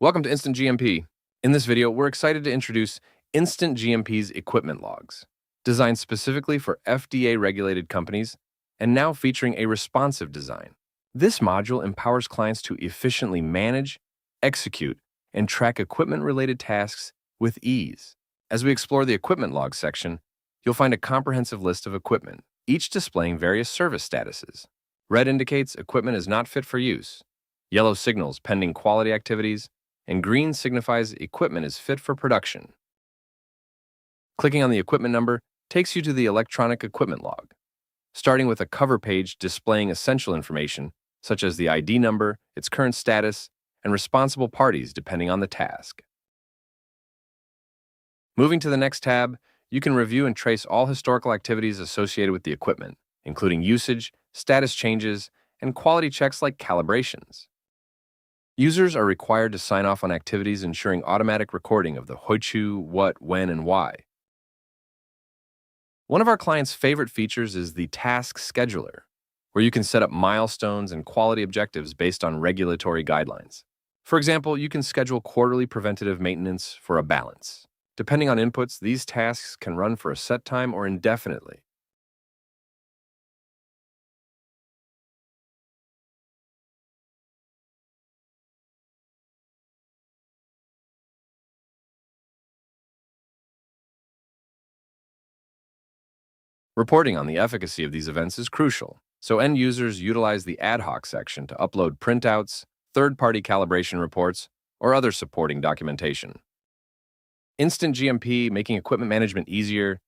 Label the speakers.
Speaker 1: Welcome to Instant GMP. In this video, we're excited to introduce Instant GMP's equipment logs, designed specifically for FDA-regulated companies and now featuring a responsive design. This module empowers clients to efficiently manage, execute, and track equipment-related tasks with ease. As we explore the equipment log section, you'll find a comprehensive list of equipment, each displaying various service statuses. Red indicates equipment is not fit for use. Yellow signals pending quality activities, and green signifies equipment is fit for production. Clicking on the equipment number takes you to the electronic equipment log, starting with a cover page displaying essential information such as the ID number, its current status, and responsible parties depending on the task. Moving to the next tab, you can review and trace all historical activities associated with the equipment, including usage, status changes, and quality checks like calibrations. Users are required to sign off on activities ensuring automatic recording of the who, what, when, and why. One of our clients' favorite features is the Task Scheduler, where you can set up milestones and quality objectives based on regulatory guidelines. For example, you can schedule quarterly preventative maintenance for a balance. Depending on inputs, these tasks can run for a set time or indefinitely. Reporting on the efficacy of these events is crucial, so end users utilize the ad hoc section to upload printouts, third-party calibration reports, or other supporting documentation. Instant GMP, making equipment management easier,